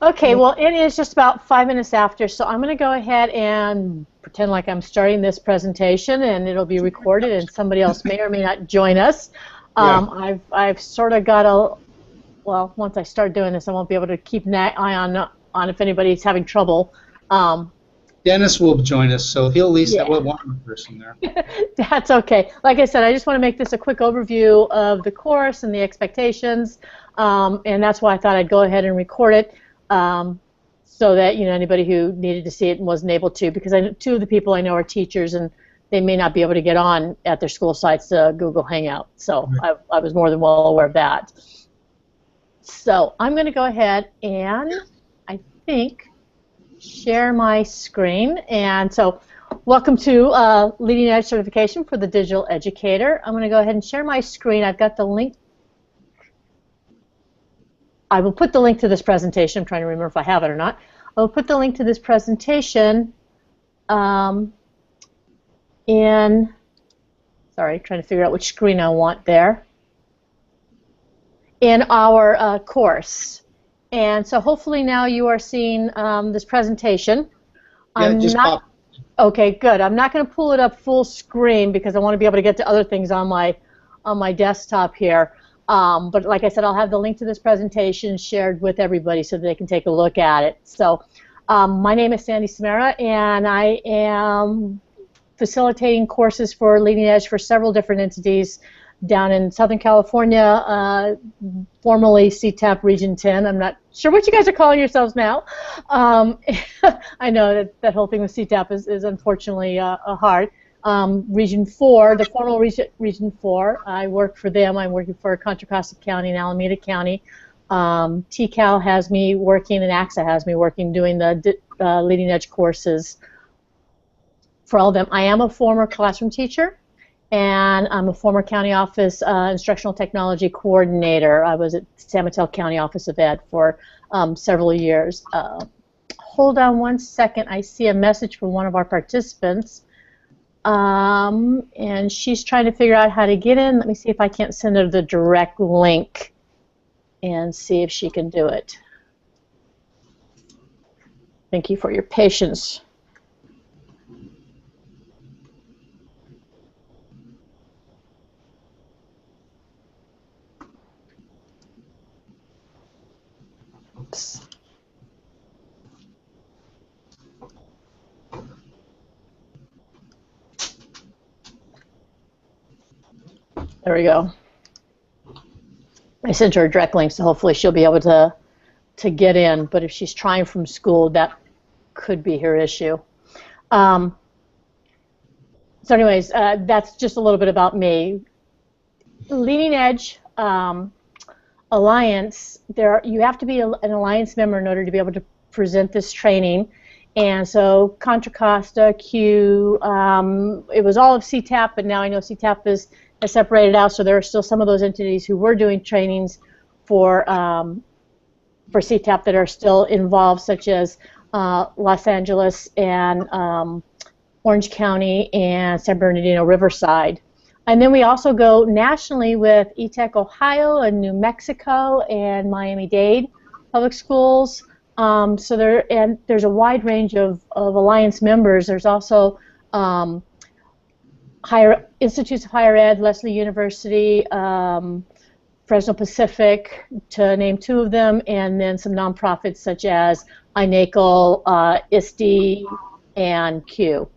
Okay, well, it is just about 5 minutes after, so I'm going to go ahead and pretend like I'm starting this presentation, and it'll be recorded, and somebody else may or may not join us. I've sort of got well, once I start doing this, I won't be able to keep an eye on if anybody's having trouble. Dennis will join us, so he'll at least have one person there. That's okay. Like I said, I just want to make this a quick overview of the course and the expectations, and that's why I thought I'd go ahead and record it. So that anybody who needed to see it and wasn't able to, because two of the people I know are teachers and they may not be able to get on at their school sites to Google Hangout. So I was more than well aware of that. So I'm going to go ahead and I think share my screen. And so welcome to Leading Edge Certification for the Digital Educator. I'm going to go ahead and share my screen. I've got the link. I will put the link to this presentation. I'm trying to remember if I have it or not. I will put the link to this presentation sorry, trying to figure out which screen I want there, in our course. And so hopefully now you are seeing this presentation. Okay, good. I'm not going to pull it up full screen because I want to be able to get to other things on my desktop here. But like I said, I'll have the link to this presentation shared with everybody so that they can take a look at it. So my name is Sandy Samara, and I am facilitating courses for Leading Edge for several different entities down in Southern California, formerly CTAP Region 10. I'm not sure what you guys are calling yourselves now. I know that whole thing with CTAP is unfortunately hard. Region 4, the formal Region 4, I work for them. I'm working for Contra Costa County and Alameda County. TCAL has me working and AXA has me working doing the Leading Edge courses for all of them. I am a former classroom teacher, and I'm a former county office instructional technology coordinator. I was at San Mateo County Office of Ed for several years. Hold on one second. I see a message from one of our participants. And she's trying to figure out how to get in. Let me see if I can't send her the direct link and see if she can do it. Thank you for your patience. Oops. There we go. I sent her a direct link, so hopefully she'll be able to get in. But if she's trying from school, that could be her issue. So anyways, that's just a little bit about me. Leading Edge Alliance, you have to be an Alliance member in order to be able to present this training. And so Contra Costa, Q, it was all of CTAP, but now I know CTAP is separated out, so there are still some of those entities who were doing trainings for CTAP that are still involved, such as Los Angeles and Orange County and San Bernardino Riverside. And then we also go nationally with ETech Ohio and New Mexico and Miami-Dade public schools. So there's a wide range of Alliance members. There's also Institutes of Higher Ed, Lesley University, Fresno Pacific, to name two of them, and then some nonprofits such as INACL, ISD, and Q.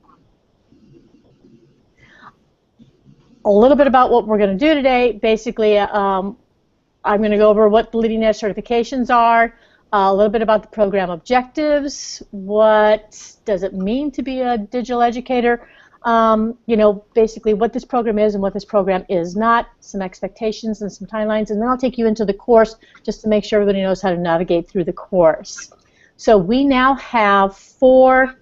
A little bit about what we're going to do today. Basically, I'm going to go over what the Leading Edge certifications are, a little bit about the program objectives, what does it mean to be a digital educator, basically what this program is and what this program is not, some expectations and some timelines, and then I'll take you into the course just to make sure everybody knows how to navigate through the course. So we now have 4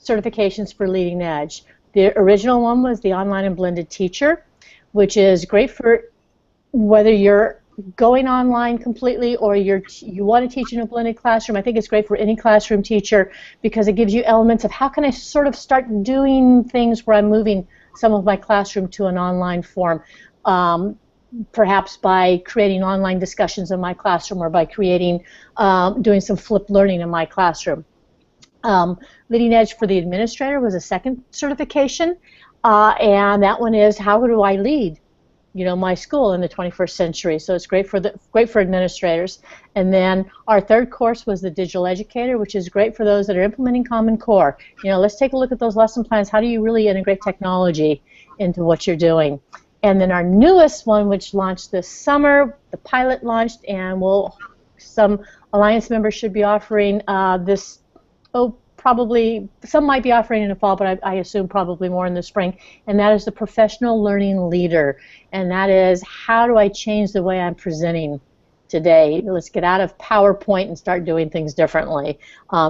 certifications for Leading Edge. The original one was the Online and Blended Teacher, which is great for whether you're going online completely or you want to teach in a blended classroom. I think it's great for any classroom teacher because it gives you elements of how can I sort of start doing things where I'm moving some of my classroom to an online form. perhaps by creating online discussions in my classroom or by creating, doing some flipped learning in my classroom. Leading Edge for the administrator was a second certification, and that one is how do I lead, my school in the 21st century. So it's great for administrators. And then our third course was the Digital Educator, which is great for those that are implementing Common Core. Let's take a look at those lesson plans. How do you really integrate technology into what you're doing? And then our newest one, which launched this summer, the pilot launched, and some Alliance members should be offering this. Probably some might be offering in the fall, but I assume probably more in the spring, and that is the Professional Learning Leader, and that is how do I change the way I'm presenting today? Let's get out of PowerPoint and start doing things differently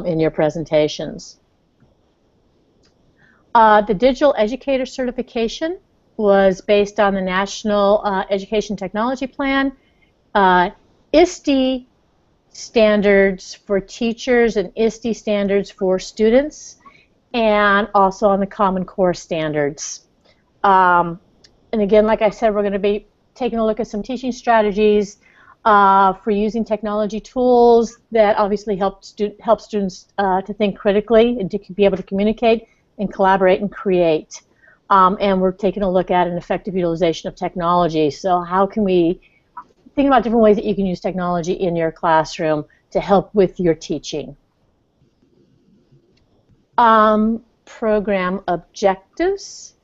in your presentations. The Digital Educator certification was based on the National Education Technology Plan, ISTE standards for teachers and ISTE standards for students, and also on the Common Core standards. And again, like I said, we're going to be taking a look at some teaching strategies for using technology tools that obviously help students to think critically and to be able to communicate and collaborate and create. And we're taking a look at an effective utilization of technology. So how can we think about different ways that you can use technology in your classroom to help with your teaching. Program objectives.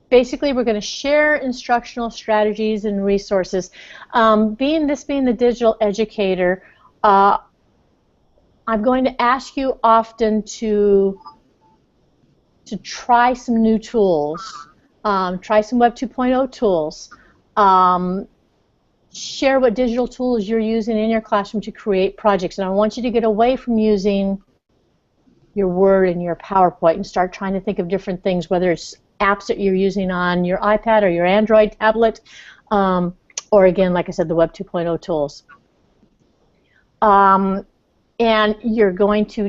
Basically, we're going to share instructional strategies and resources. Being the digital educator, I'm going to ask you often to try some new tools, try some Web 2.0 tools. Share what digital tools you're using in your classroom to create projects. And I want you to get away from using your Word and your PowerPoint and start trying to think of different things, whether it's apps that you're using on your iPad or your Android tablet, or again, like I said, the Web 2.0 tools. And you're going to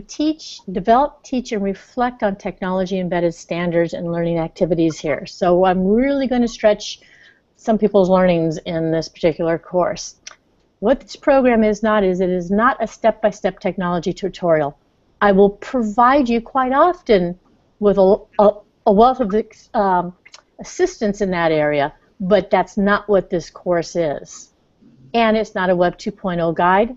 develop, teach, and reflect on technology-embedded standards and learning activities here. So I'm really going to stretch some people's learnings in this particular course. What this program is not is it is not a step-by-step technology tutorial. I will provide you quite often with a wealth of assistance in that area, but that's not what this course is. And it's not a Web 2.0 guide.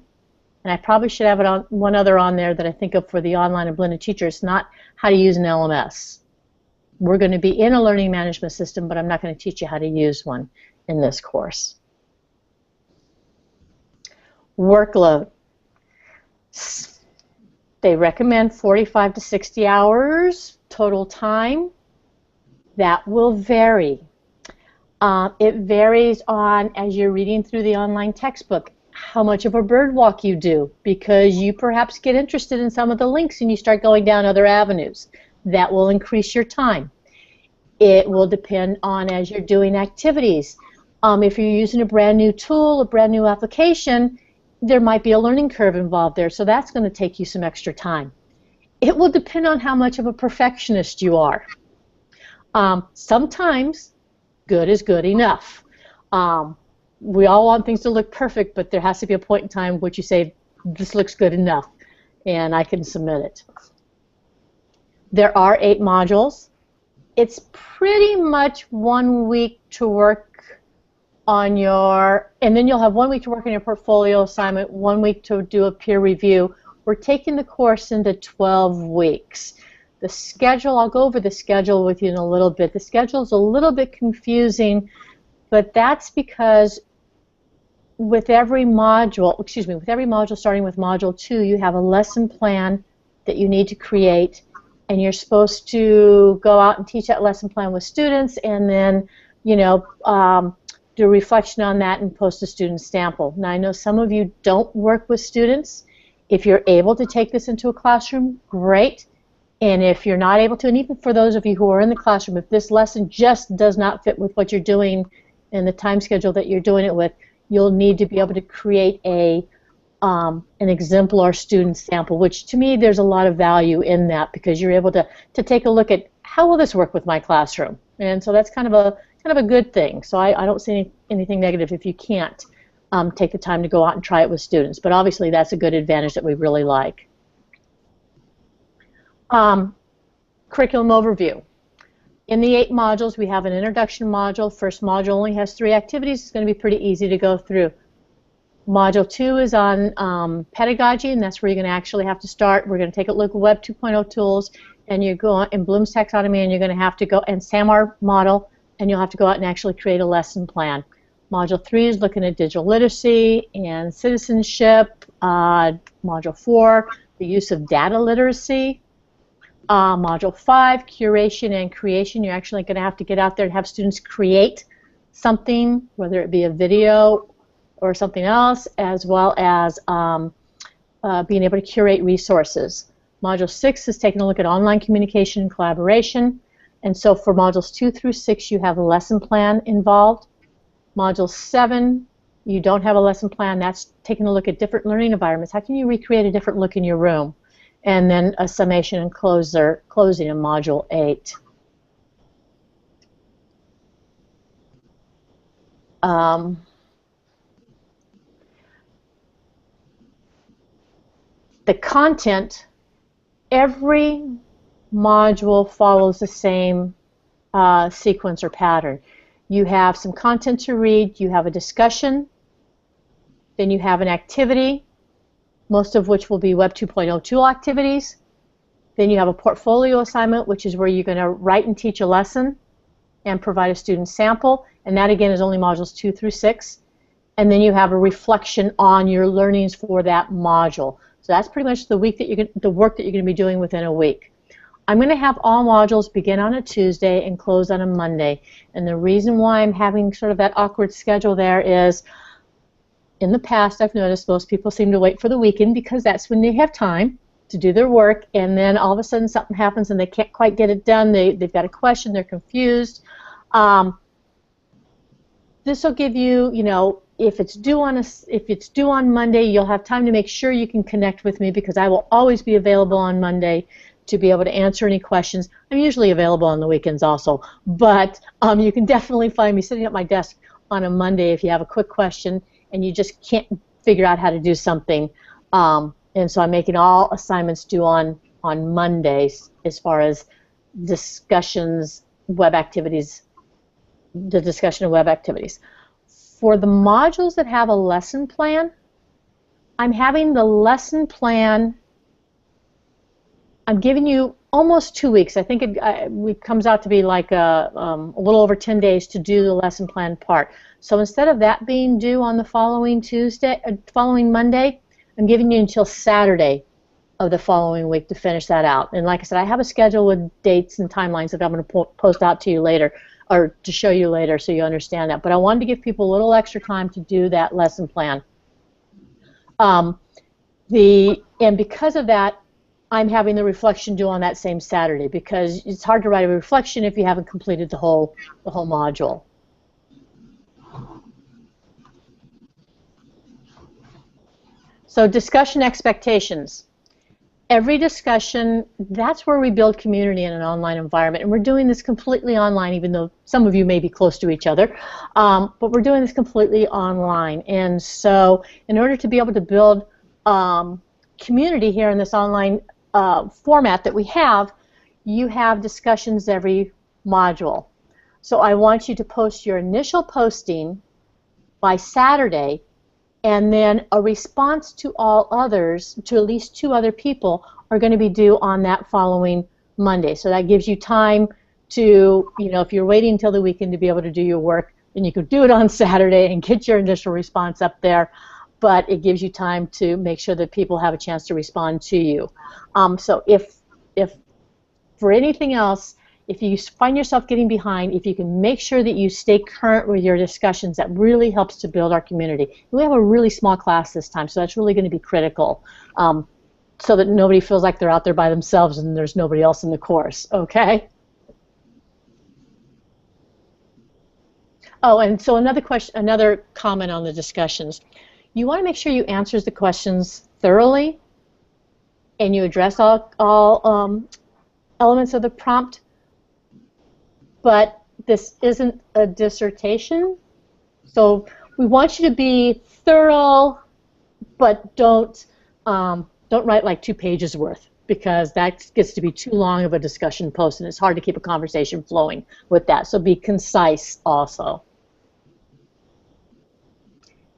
And I probably should have it on one other on there that I think of for the online and blended teacher. It's not how to use an LMS. We're going to be in a learning management system, but I'm not going to teach you how to use one in this course. Workload. They recommend 45 to 60 hours total time. That will vary. It varies on, as you're reading through the online textbook, how much of a bird walk you do, because you perhaps get interested in some of the links and you start going down other avenues. That will increase your time. It will depend on as you're doing activities. If you're using a brand new tool, a brand new application, there might be a learning curve involved there, so that's going to take you some extra time. It will depend on how much of a perfectionist you are. Sometimes good is good enough. We all want things to look perfect, but there has to be a point in time which you say, this looks good enough, and I can submit it. There are 8 modules. It's pretty much 1 week to work on your, and then you'll have 1 week to work on your portfolio assignment, 1 week to do a peer review. We're taking the course into 12 weeks. The schedule, I'll go over the schedule with you in a little bit. The schedule is a little bit confusing, but that's because with every module, starting with module 2, you have a lesson plan that you need to create, and you're supposed to go out and teach that lesson plan with students, and then, do a reflection on that and post a student sample. Now, I know some of you don't work with students. If you're able to take this into a classroom, great. And if you're not able to, and even for those of you who are in the classroom, if this lesson just does not fit with what you're doing and the time schedule that you're doing it with, you'll need to be able to create an exemplar student sample, which to me there's a lot of value in that, because you're able to take a look at how will this work with my classroom. And so that's kind of kind of a good thing. So I don't see anything negative if you can't take the time to go out and try it with students. But obviously that's a good advantage that we really like. Curriculum overview. In the 8 modules, we have an introduction module. First module only has 3 activities. It's going to be pretty easy to go through. Module 2 is on pedagogy, and that's where you're going to actually have to start. We're going to take a look at Web 2.0 tools, and you go in Bloom's taxonomy, and you're going to have to go, and SAMR model, and you'll have to go out and actually create a lesson plan. Module 3 is looking at digital literacy and citizenship. Module 4, the use of data literacy. Module 5, curation and creation. You're actually going to have to get out there and have students create something, whether it be a video or something else, as well as being able to curate resources. Module 6 is taking a look at online communication and collaboration. And so for modules 2 through 6, you have a lesson plan involved. Module 7, you don't have a lesson plan. That's taking a look at different learning environments. How can you recreate a different look in your room? And then a summation and closing in Module 8. The content, every module follows the same sequence or pattern. You have some content to read, you have a discussion, then you have an activity, most of which will be Web 2.0 tool activities. Then you have a portfolio assignment, which is where you're going to write and teach a lesson and provide a student sample, and that again is only modules 2 through 6. And then you have a reflection on your learnings for that module. So that's pretty much the work that you're going to be doing within a week. I'm going to have all modules begin on a Tuesday and close on a Monday. And the reason why I'm having sort of that awkward schedule there is, in the past, I've noticed most people seem to wait for the weekend because that's when they have time to do their work, and then all of a sudden something happens and they can't quite get it done. They've got a question, they're confused. This will give you, if it's due on Monday, you'll have time to make sure you can connect with me, because I will always be available on Monday to be able to answer any questions. I'm usually available on the weekends also, but you can definitely find me sitting at my desk on a Monday if you have a quick question and you just can't figure out how to do something. And so I'm making all assignments due on Mondays as far as discussions, web activities, the discussion of web activities. For the modules that have a lesson plan, I'm having the lesson plan, I'm giving you almost 2 weeks. I think it comes out to be like a little over 10 days to do the lesson plan part. So instead of that being due on the following Monday, I'm giving you until Saturday of the following week to finish that out. And like I said, I have a schedule with dates and timelines that I'm going to post out to you later, or to show you later so you understand that. But I wanted to give people a little extra time to do that lesson plan. And because of that, I'm having the reflection due on that same Saturday, because it's hard to write a reflection if you haven't completed the whole module. So discussion expectations. Every discussion, that's where we build community in an online environment. And we're doing this completely online, even though some of you may be close to each other. But we're doing this completely online. And so in order to be able to build community here in this online format that we have, you have discussions every module. So I want you to post your initial posting by Saturday, and then a response to all others, to at least 2 other people, are going to be due on that following Monday. So that gives you time to, if you're waiting until the weekend to be able to do your work, then you could do it on Saturday and get your initial response up there. But it gives you time to make sure that people have a chance to respond to you. So if for anything else, if you find yourself getting behind, if you can make sure that you stay current with your discussions, that really helps to build our community. We have a really small class this time, so that's really going to be critical, so that nobody feels like they're out there by themselves and there's nobody else in the course, okay? Oh, and so another comment on the discussions. You want to make sure you answer the questions thoroughly and you address all elements of the prompt, but this isn't a dissertation, so we want you to be thorough, but don't write like 2 pages worth, because that gets to be too long of a discussion post, and it's hard to keep a conversation flowing with that. So be concise also.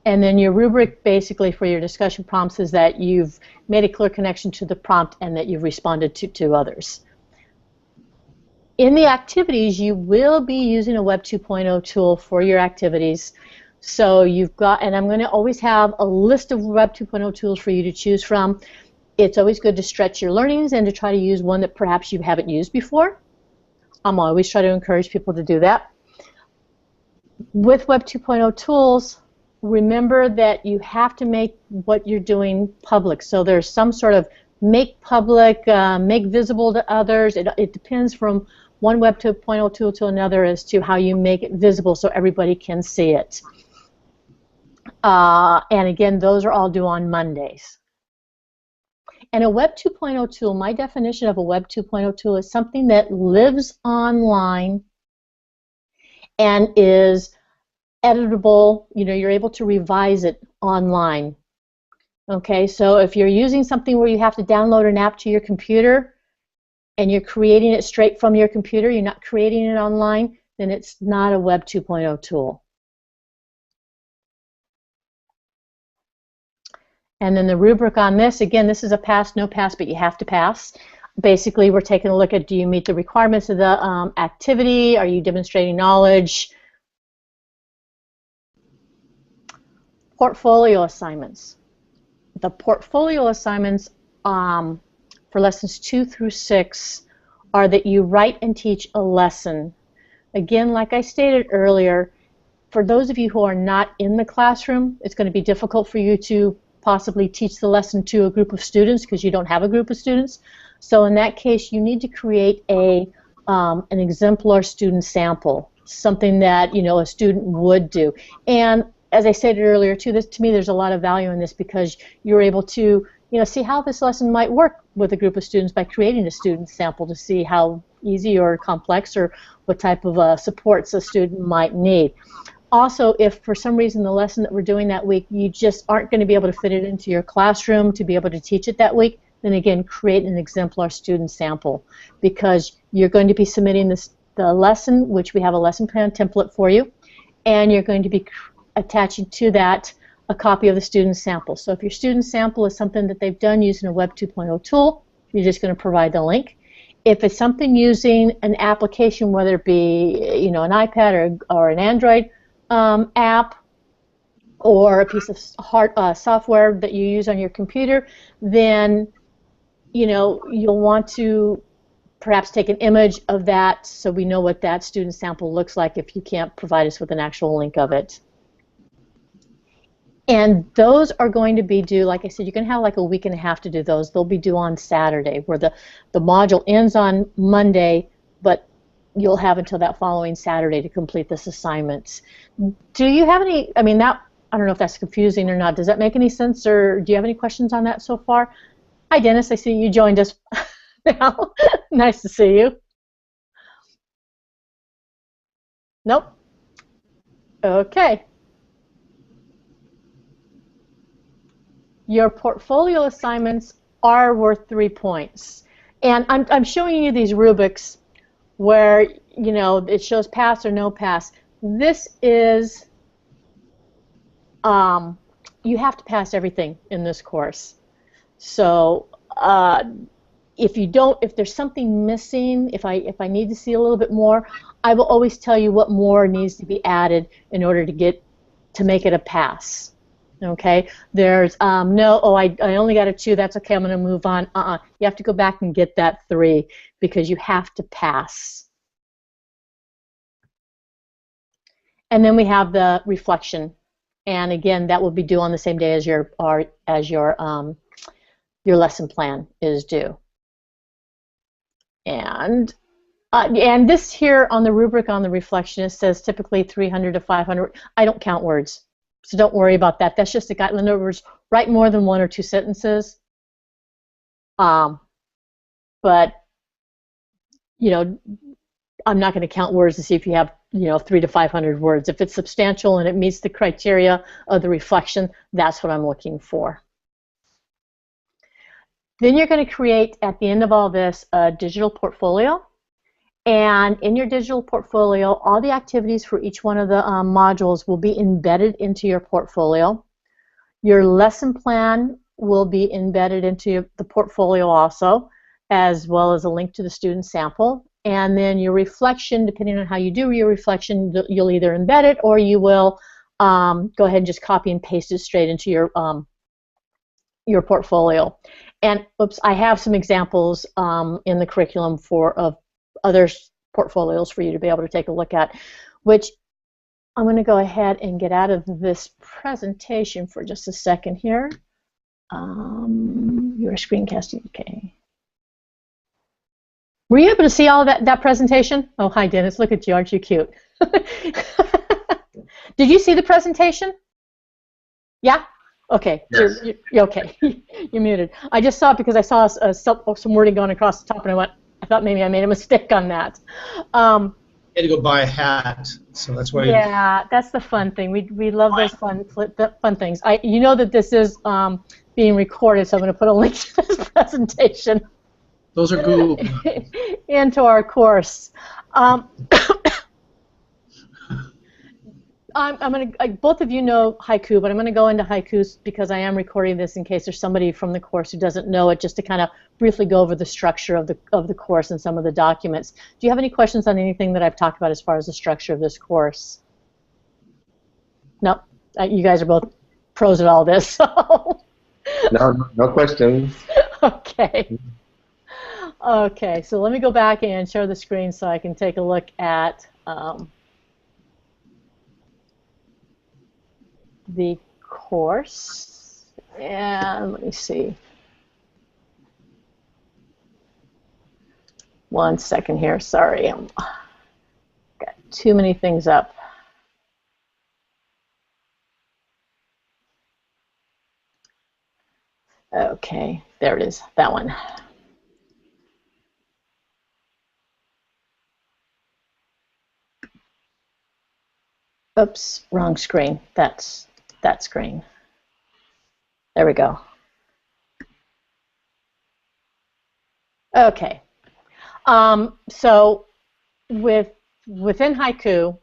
And then your rubric basically for your discussion prompts is that you've made a clear connection to the prompt and that you've responded to others. In the activities, you will be using a Web 2.0 tool for your activities. So you've got, and I'm going to always have a list of Web 2.0 tools for you to choose from. It's always good to stretch your learnings and to try to use one that perhaps you haven't used before. I'm always trying to encourage people to do that. With Web 2.0 tools, remember that you have to make what you're doing public. So there's some sort of make public, make visible to others. It depends from one Web 2.0 tool to another as to how you make it visible so everybody can see it. And again, those are all due on Mondays. And a Web 2.0 tool, my definition of a Web 2.0 tool is something that lives online and is editable. You know, you're able to revise it online. Okay, so if you're using something where you have to download an app to your computer and you're creating it straight from your computer, you're not creating it online, then it's not a Web 2.0 tool. And then the rubric on this, again, this is a pass, no pass, but you have to pass. Basically, we're taking a look at, do you meet the requirements of the activity? Are you demonstrating knowledge? Portfolio assignments. The portfolio assignments for lessons 2 through 6 are that you write and teach a lesson. Again, like I stated earlier, for those of you who are not in the classroom, it's going to be difficult for you to possibly teach the lesson to a group of students because you don't have a group of students. So in that case, you need to create an exemplar student sample, something that, you know, a student would do. And as I stated earlier too, to me there's a lot of value in this because you're able to, you know, see how this lesson might work with a group of students by creating a student sample to see how easy or complex or what type of supports a student might need. Also, if for some reason the lesson that we're doing that week, you just aren't going to be able to fit it into your classroom to be able to teach it that week, then again, create an exemplar student sample, because you're going to be submitting the lesson, which we have a lesson plan template for you, and you're going to be attaching to that a copy of the student sample. So if your student sample is something that they've done using a Web 2.0 tool, you're just going to provide the link. If it's something using an application, whether it be, you know, an iPad or an Android app or a piece of software that you use on your computer, then, you know, you'll want to perhaps take an image of that so we know what that student sample looks like if you can't provide us with an actual link of it. And those are going to be due, like I said, you're going to have like a week and a half to do those. They'll be due on Saturday, where the module ends on Monday, but you'll have until that following Saturday to complete this assignment. Do you have any, I mean, I don't know if that's confusing or not. Does that make any sense, or do you have any questions on that so far? Hi, Dennis. I see you joined us now. Nice to see you. Nope. Okay. Your portfolio assignments are worth 3 points. And I'm showing you these rubrics where, you know, it shows pass or no pass. This is, you have to pass everything in this course. So if there's something missing, if I need to see a little bit more, I will always tell you what more needs to be added in order to make it a pass. Okay, there's I only got a 2, that's okay, I'm going to move on. You have to go back and get that 3 because you have to pass. And then we have the reflection, and again, that will be due on the same day as your lesson plan is due. And this here on the rubric on the reflection, it says typically 300 to 500. I don't count words. So don't worry about that. That's just a guide. In other words, write more than 1 or 2 sentences. But, you know, I'm not going to count words to see if you have 300 to 500 words. If it's substantial and it meets the criteria of the reflection, that's what I'm looking for. Then you're going to create, at the end of all this, a digital portfolio. And in your digital portfolio, all the activities for each one of the modules will be embedded into your portfolio. Your lesson plan will be embedded into the portfolio also, as well as a link to the student sample. And then your reflection, depending on how you do your reflection, you'll either embed it or you will go ahead and just copy and paste it straight into your portfolio. And oops, I have some examples in the curriculum of other portfolios for you to be able to take a look at, which I'm going to go ahead and get out of this presentation for just a second here. You're screencasting, okay. Were you able to see all that presentation? Oh, hi, Dennis. Look at you. Aren't you cute? Did you see the presentation? Yeah? Okay. Yes. You're okay. You're muted. I just saw it because I saw some wording going across the top, and I thought maybe I made a mistake on that. You had to go buy a hat, so that's why. Yeah, that's the fun thing. We love those fun things. You know that this is being recorded, so I'm going to put a link to this presentation. Those are Google. Into our course. I'm going to. Both of you know haiku, but I'm going to go into haikus because I am recording this in case there's somebody from the course who doesn't know it, just to kind of briefly go over the structure of the course and some of the documents. Do you have any questions on anything that I've talked about as far as the structure of this course? No, you guys are both pros at all this. So. No questions. Okay. Okay, so let me go back and share the screen so I can take a look at the course. And let me see. One second here. Sorry, I've got too many things up. Okay, there it is. That one. Oops, wrong screen. That's that screen. There we go. Okay. So within haiku,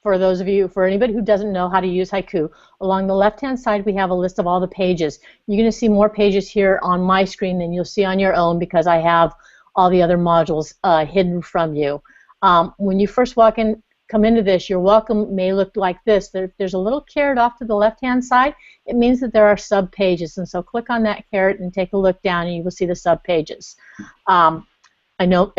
for anybody who doesn't know how to use haiku, along the left-hand side we have a list of all the pages. You're going to see more pages here on my screen than you'll see on your own because I have all the other modules hidden from you. When you first come into this, your welcome may look like this. There's a little caret off to the left-hand side. It means that there are sub-pages, and so click on that caret and take a look down, and you will see the sub-pages. I know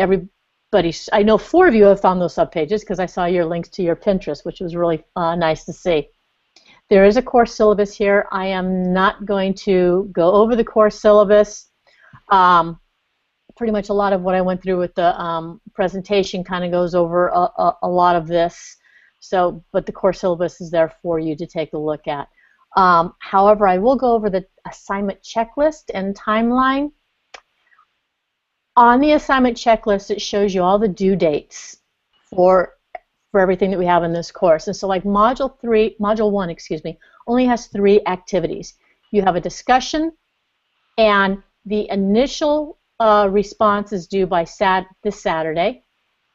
4 of you have found those sub-pages because I saw your links to your Pinterest, which was really nice to see. There is a course syllabus here. I am not going to go over the course syllabus. Pretty much a lot of what I went through with the presentation kind of goes over a lot of this. But the course syllabus is there for you to take a look at. However, I will go over the assignment checklist and timeline. On the assignment checklist, it shows you all the due dates for everything that we have in this course. And so like module 1, only has 3 activities. You have a discussion, and the initial response is due by this Saturday,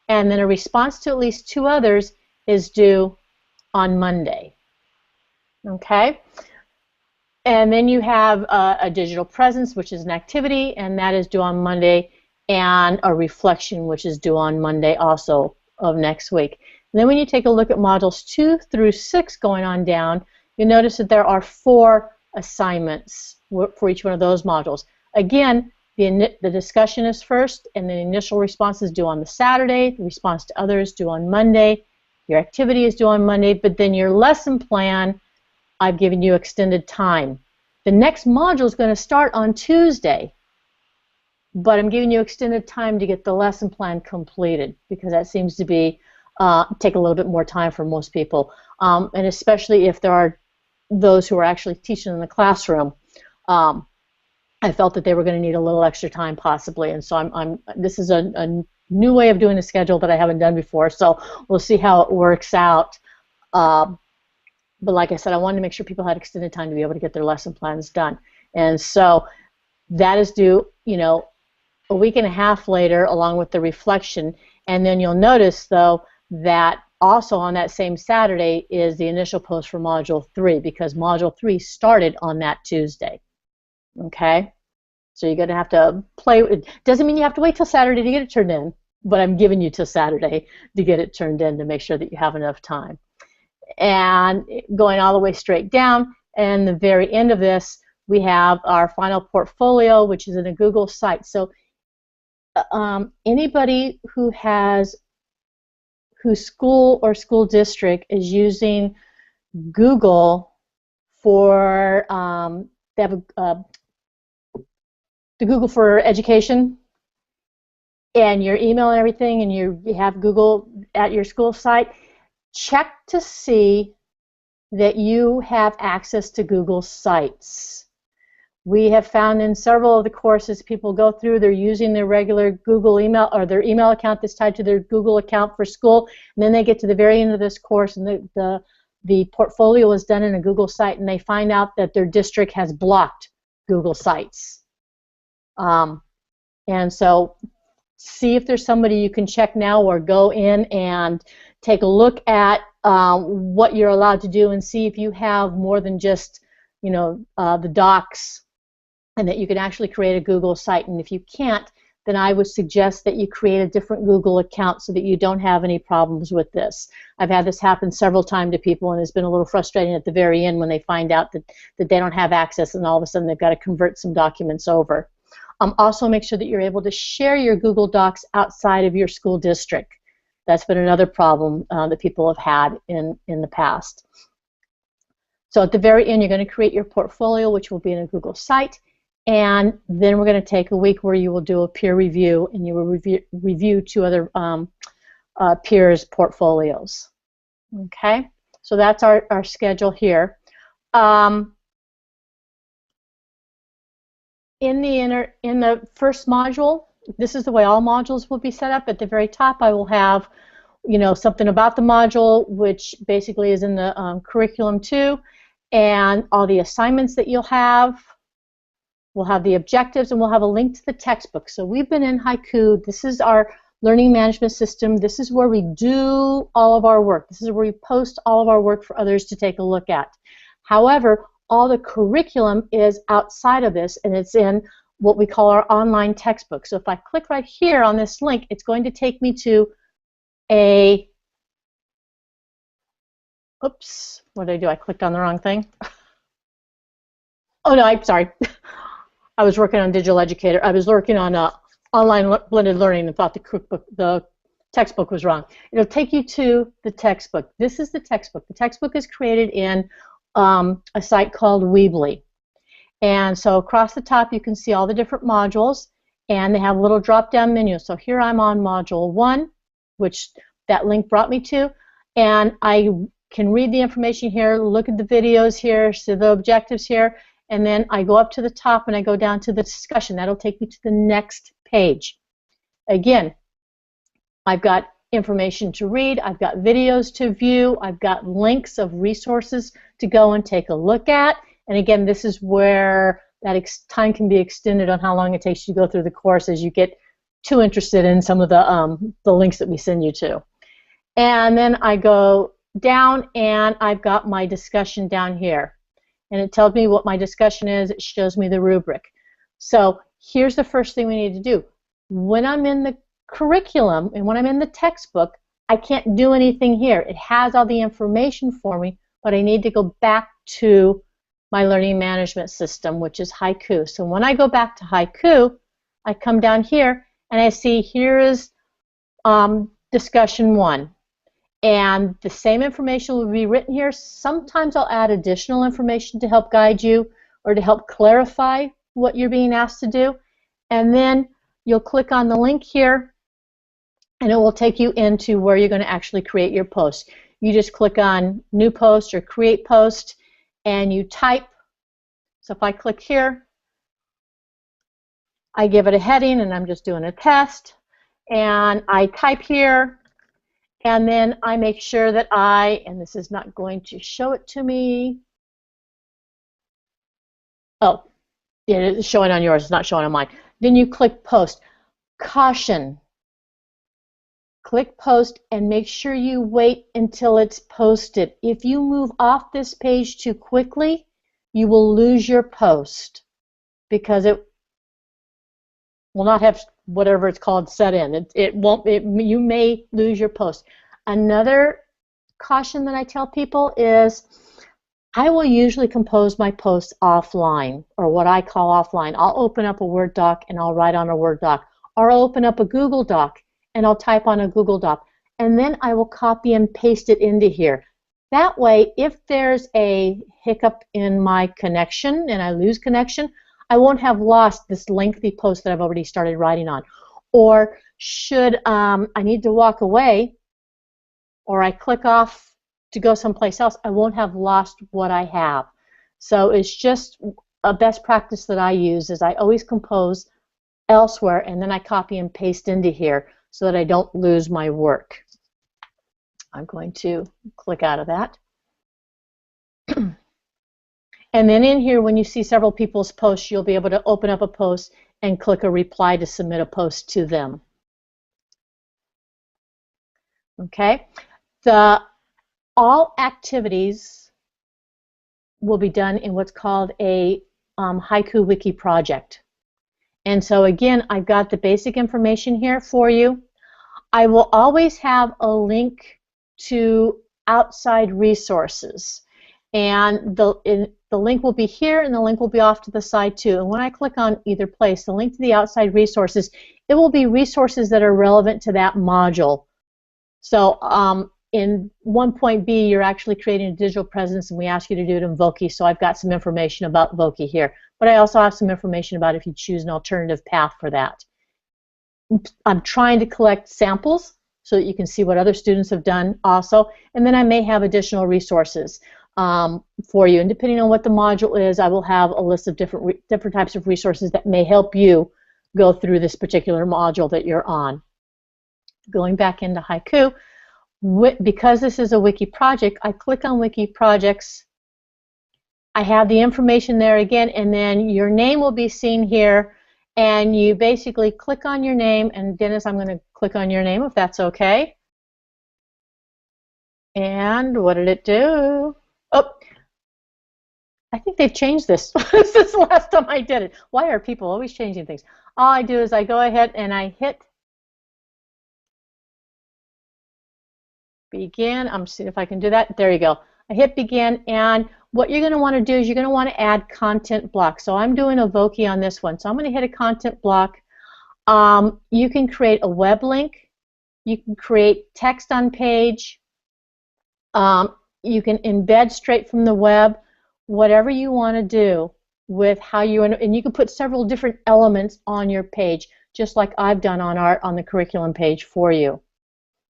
and then a response to at least 2 others is due on Monday. Okay? And then you have a digital presence, which is an activity, and that is due on Monday, and a reflection, which is due on Monday also of next week. And then when you take a look at modules 2 through 6 going on down, you'll notice that there are 4 assignments for each one of those modules. Again, the discussion is first, and the initial response is due on the Saturday, the response to others due on Monday, your activity is due on Monday, but then your lesson plan, I've given you extended time. The next module is going to start on Tuesday, but I'm giving you extended time to get the lesson plan completed because that seems to be take a little bit more time for most people, and especially if there are those who are actually teaching in the classroom. I felt that they were going to need a little extra time possibly, and so this is a new way of doing a schedule that I haven't done before, so we'll see how it works out. But like I said, I wanted to make sure people had extended time to be able to get their lesson plans done. And so that is due, you know, a week and a half later, along with the reflection. And then you'll notice, though, that also on that same Saturday is the initial post for Module 3, because Module 3 started on that Tuesday. Okay? So you're going to have to play. It doesn't mean you have to wait till Saturday to get it turned in, but I'm giving you till Saturday to get it turned in to make sure that you have enough time. And going all the way straight down, and the very end of this, we have our final portfolio, which is in a Google site. So anybody whose school or school district is using Google for they have the Google for Education, and your email and everything, and you have Google at your school site, check to see that you have access to Google Sites. We have found in several of the courses people go through, they're using their regular Google email or their email account that's tied to their Google account for school, and then they get to the very end of this course and the portfolio is done in a Google site, and they find out that their district has blocked Google Sites. And so see if there's somebody you can check now, or go in and take a look at what you're allowed to do and see if you have more than just, you know, the docs, and that you can actually create a Google site. And if you can't, then I would suggest that you create a different Google account so that you don't have any problems with this. I've had this happen several times to people, and it's been a little frustrating at the very end when they find out that they don't have access, and all of a sudden they've got to convert some documents over. Also make sure that you're able to share your Google Docs outside of your school district. That's been another problem that people have had in the past. So at the very end, you're going to create your portfolio, which will be in a Google site, and then we're going to take a week where you will do a peer review, and you will review two other peers' portfolios. Okay, so that's our schedule here. In the first module, this is the way all modules will be set up. At the very top, I will have, you know, something about the module, which basically is in the curriculum too, and all the assignments that you'll have. We'll have the objectives, and we'll have a link to the textbook. So we've been in Haiku. This is our learning management system. This is where we do all of our work. This is where we post all of our work for others to take a look at. However, all the curriculum is outside of this, and it's in what we call our online textbook. So if I click right here on this link, it's going to take me to a, oops, what did I do? I clicked on the wrong thing. Oh no, I'm sorry. I was working on Digital Educator. I was working on online blended learning and thought the textbook was wrong. It'll take you to the textbook. This is the textbook. The textbook is created in a site called Weebly. And so across the top you can see all the different modules, and they have a little drop-down menu. So here I'm on Module 1, which that link brought me to, and I can read the information here, look at the videos here, see the objectives here, and then I go up to the top and I go down to the discussion. That'll take me to the next page. Again, I've got information to read, I've got videos to view, I've got links of resources to go and take a look at, and again, this is where that time can be extended on how long it takes you to go through the course as you get too interested in some of the links that we send you to. And then I go down and I've got my discussion down here, and it tells me what my discussion is. It shows me the rubric. So here's the first thing we need to do. When I'm in the curriculum and when I'm in the textbook, I can't do anything here. It has all the information for me, but I need to go back to my learning management system, which is Haiku. So when I go back to Haiku, I come down here and I see here is discussion 1. And the same information will be written here. Sometimes I'll add additional information to help guide you or to help clarify what you're being asked to do. And then you'll click on the link here, and it will take you into where you're going to actually create your post. You just click on New Post or Create Post, and you type. So if I click here, I give it a heading, and I'm just doing a test. and I type here, and then I make sure that and this is not going to show it to me. Oh, yeah, it's showing on yours, it's not showing on mine. Then you click post. Caution. Click post and make sure you wait until it's posted. If you move off this page too quickly, you will lose your post because it will not have whatever it's called set in. You may lose your post. Another caution that I tell people is I will usually compose my posts offline, or what I call offline. I'll open up a Word doc and I'll write on a Word doc, or I'll open up a Google doc and I'll type on a Google doc, and then I will copy and paste it into here. That way, if there's a hiccup in my connection and I lose connection, I won't have lost this lengthy post that I've already started writing on. Or should I need to walk away, or I click off to go someplace else, I won't have lost what I have. So it's just a best practice that I use is I always compose elsewhere and then I copy and paste into here so that I don't lose my work. I'm going to click out of that. And then in here, when you see several people's posts, you'll be able to open up a post and click a reply to submit a post to them. Okay? All activities will be done in what's called a Haiku Wiki project. And so again, I've got the basic information here for you. I will always have a link to outside resources. And the link will be here and the link will be off to the side too. And when I click on either place, the link to the outside resources, it will be resources that are relevant to that module. So in 1.b, you're actually creating a digital presence, and we ask you to do it in Voki, so I've got some information about Voki here. But I also have some information about if you choose an alternative path for that. I'm trying to collect samples so that you can see what other students have done also, and then I may have additional resources for you. And depending on what the module is, I will have a list of different types of resources that may help you go through this particular module that you're on. Going back into Haiku, because this is a wiki project, I click on wiki projects. I have the information there again, and then your name will be seen here, and you basically click on your name, and Dennis, I'm going to click on your name if that's okay. And what did it do? Oh, I think they've changed this since the last time I did it. Why are people always changing things? All I do is I go ahead and I hit begin. I'm seeing if I can do that. There you go. I hit begin, and what you're going to want to do is you're going to want to add content block. So I'm doing a Voki on this one. So I'm going to hit a content block. You can create a web link. You can create text on page. You can embed straight from the web. Whatever you want to do with how you, and you can put several different elements on your page, just like I've done on the curriculum page for you.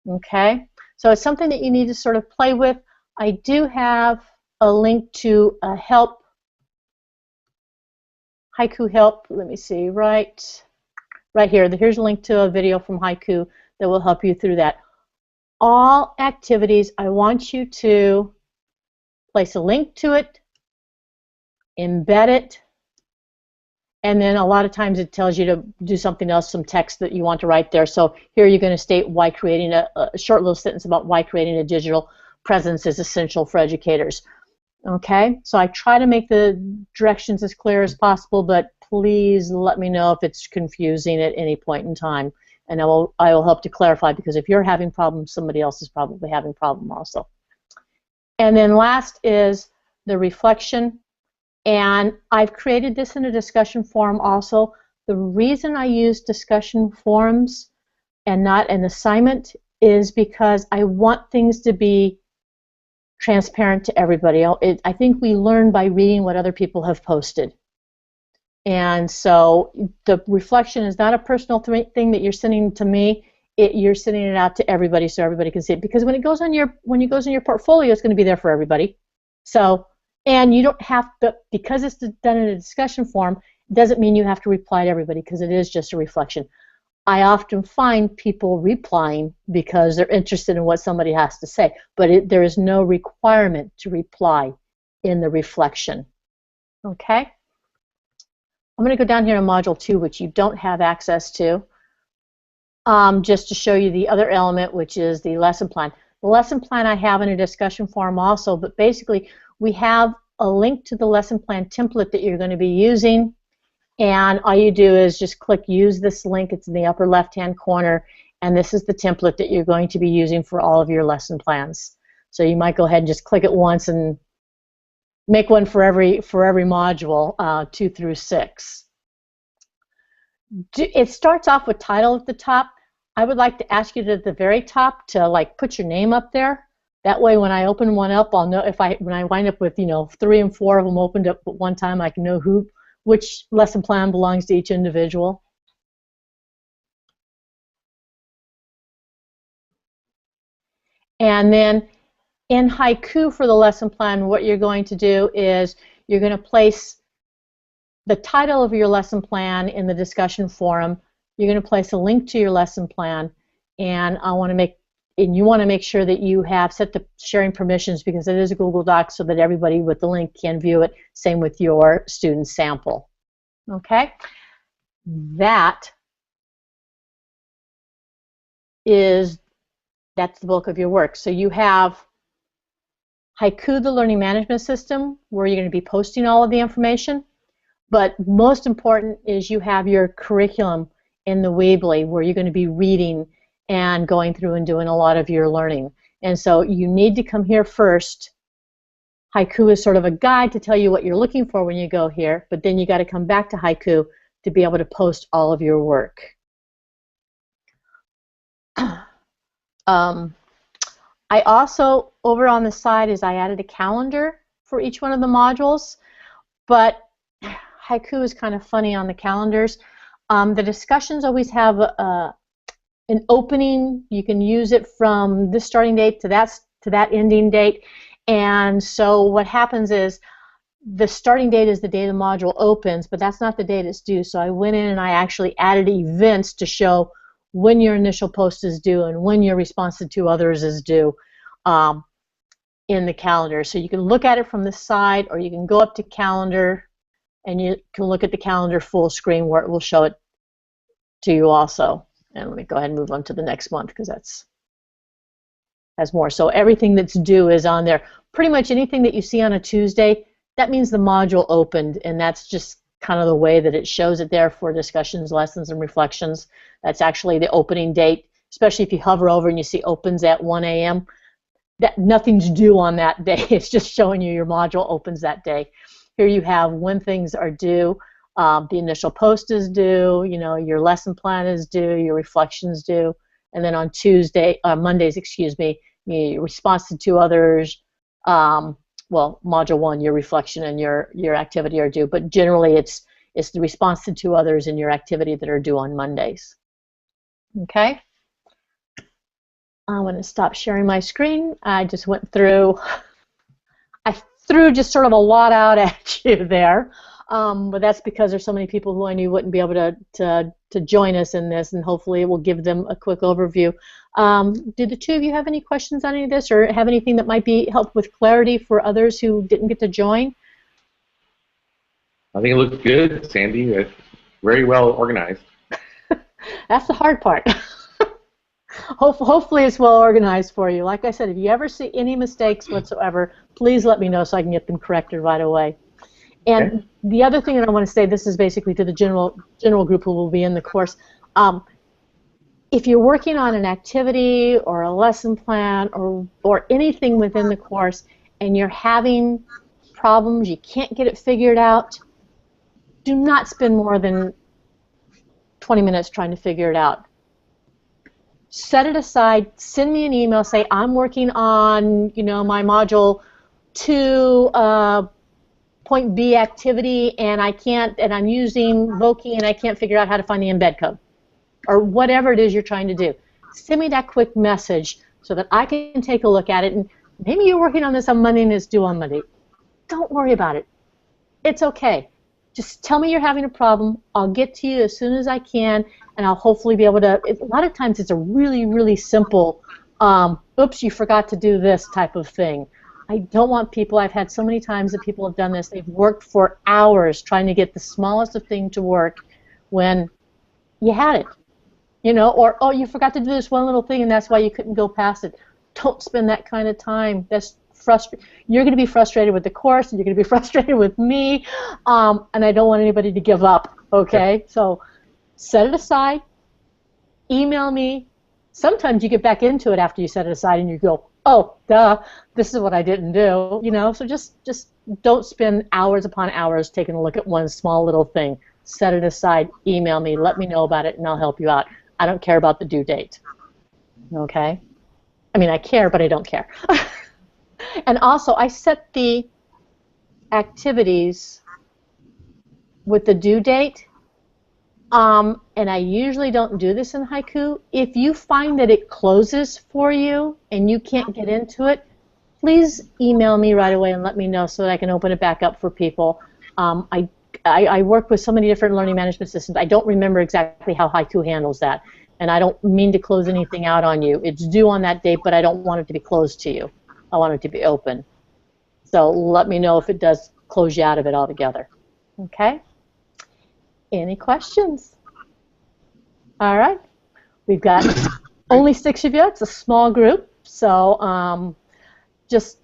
Okay? So it's something that you need to sort of play with. I do have a link to a help, Haiku help. Let me see, right here. Here's a link to a video from Haiku that will help you through that. All activities, I want you to place a link to it, embed it, and then a lot of times it tells you to do something else, some text that you want to write there. So here you're going to state why creating a short little sentence about why creating a digital presence is essential for educators. Okay, so I try to make the directions as clear as possible, but please let me know if it's confusing at any point in time, and I will help to clarify, because if you're having problems, somebody else is probably having problem also. And then last is the reflection. And I've created this in a discussion forum also. The reason I use discussion forums and not an assignment is because I want things to be transparent to everybody. I think we learn by reading what other people have posted. And so the reflection is not a personal thing that you're sending to me. You're sending it out to everybody so everybody can see it. Because when it goes on your portfolio, it's going to be there for everybody. So. And you don't have to, because it's done in a discussion forum, it doesn't mean you have to reply to everybody, because it is just a reflection. I often find people replying because they're interested in what somebody has to say, but there is no requirement to reply in the reflection. Okay? I'm going to go down here to Module 2, which you don't have access to, just to show you the other element, which is the lesson plan. The lesson plan I have in a discussion forum also, but basically we have a link to the lesson plan template that you're going to be using, and all you do is just click use this link. It's in the upper left-hand corner, and this is the template that you're going to be using for all of your lesson plans. So you might go ahead and just click it once and make one for every module, 2 through 6. It starts off with title at the top. I would like to ask you to, at the very top, to like put your name up there. That way, when I open one up, I'll know if when I wind up with 3 and 4 of them opened up at one time, I can know which lesson plan belongs to each individual. And then in Haiku for the lesson plan, what you're going to do is you're going to place the title of your lesson plan in the discussion forum. You're going to place a link to your lesson plan, and you want to make sure that you have set the sharing permissions, because it is a Google Doc, so that everybody with the link can view it. Same with your student sample. Okay? That's the bulk of your work. So you have Haiku, the learning management system, where you're going to be posting all of the information. But most important is you have your curriculum in the Weebly, where you're going to be reading and going through and doing a lot of your learning. And so you need to come here first. Haiku is sort of a guide to tell you what you're looking for when you go here, but then you got to come back to Haiku to be able to post all of your work. I also, over on the side, I added a calendar for each one of the modules, but Haiku is kind of funny on the calendars. The discussions always have an opening. You can use it from this starting date to that ending date. And so what happens is the starting date is the day the module opens, but that's not the date it's due. So I went in and I actually added events to show when your initial post is due and when your response to others is due in the calendar. So you can look at it from the side, or you can go up to calendar and you can look at the calendar full screen, where it will show it to you also. And let me go ahead and move on to the next month, because has more. So everything that's due is on there. Pretty much anything that you see on a Tuesday, that means the module opened, and that's just kind of the way that it shows it there for discussions, lessons, and reflections. That's actually the opening date, especially if you hover over and you see opens at 1 a.m. That nothing's due on that day. It's just showing you your module opens that day. Here you have when things are due. The initial post is due, your lesson plan is due, your reflections due, and then on Mondays, your response to 2 others, module 1, your reflection and your activity are due, but generally it's the response to 2 others and your activity that are due on Mondays. Okay? I'm going to stop sharing my screen. I just went through, I threw just sort of a lot out at you there. But that's because there's so many people who I knew wouldn't be able to join us in this, and hopefully it will give them a quick overview. Do the 2 of you have any questions on any of this, or have anything that might be help with clarity for others who didn't get to join? I think it looks good, Sandy. It's very well organized. That's the hard part. Hopefully it's well organized for you. Like I said, if you ever see any mistakes whatsoever, please let me know so I can get them corrected right away. And the other thing that I want to say, this is basically to the general group who will be in the course. If you're working on an activity or a lesson plan or anything within the course and you're having problems, you can't get it figured out, do not spend more than 20 minutes trying to figure it out. Set it aside, send me an email, say I'm working on my module 2 point B activity, and I'm using Voki, and I can't figure out how to find the embed code, or whatever it is you're trying to do. Send me that quick message so that I can take a look at it, and maybe you're working on this on Monday and it's due on Monday. Don't worry about it. It's okay. just tell me you're having a problem. I'll get to you as soon as I can, and I'll hopefully be able to. A lot of times it's a really, really simple, oops, you forgot to do this type of thing. I don't want people, I've had so many times that people have done this, they've worked for hours trying to get the smallest of thing to work when you had it. You know, or, oh, you forgot to do this one little thing and that's why you couldn't go past it. Don't spend that kind of time. That's frustrating. You're going to be frustrated with the course, and you're going to be frustrated with me, and I don't want anybody to give up, okay? So set it aside, email me. Sometimes you get back into it after you set it aside and you go, oh, duh, this is what I didn't do, you know? So just don't spend hours upon hours taking a look at one small little thing. Set it aside, email me, let me know about it, and I'll help you out. I don't care about the due date, okay? I mean, I care, but I don't care. And also, I set the activities with the due date, and I usually don't do this in Haiku. If you find that it closes for you and you can't get into it, please email me right away and let me know so that I can open it back up for people. I work with so many different learning management systems. I don't remember exactly how Haiku handles that, and I don't mean to close anything out on you. It's due on that date, but I don't want it to be closed to you. I want it to be open. So let me know if it does close you out of it altogether. Okay? Any questions? All right. We've got only 6 of you. It's a small group. So just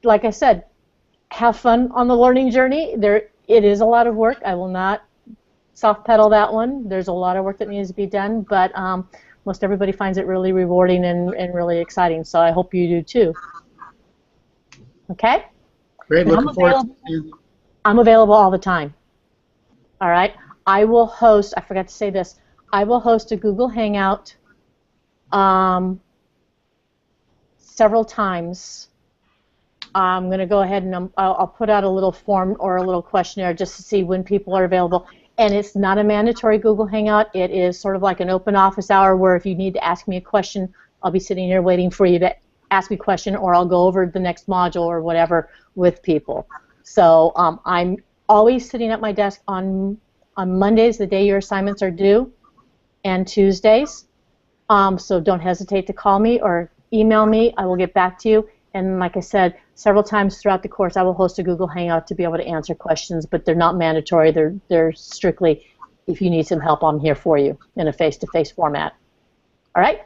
like I said, have fun on the learning journey. It is a lot of work. I will not soft pedal that one. There's a lot of work that needs to be done, but most everybody finds it really rewarding and really exciting. So I hope you do too. Okay? Great, looking forward to I'm available all the time. All right? I will host, I forgot to say this, I will host a Google Hangout several times. I'm going to go ahead and I'll put out a little form or a little questionnaire just to see when people are available. And it's not a mandatory Google Hangout. It is sort of like an open office hour where if you need to ask me a question, I'll be sitting here waiting for you to ask me a question, or I'll go over the next module or whatever with people. So I'm always sitting at my desk on Mondays, the day your assignments are due, and Tuesdays. So don't hesitate to call me or email me. I will get back to you. And like I said, several times throughout the course, I will host a Google Hangout to be able to answer questions, but they're not mandatory. They're strictly if you need some help, I'm here for you in a face-to-face format. All right?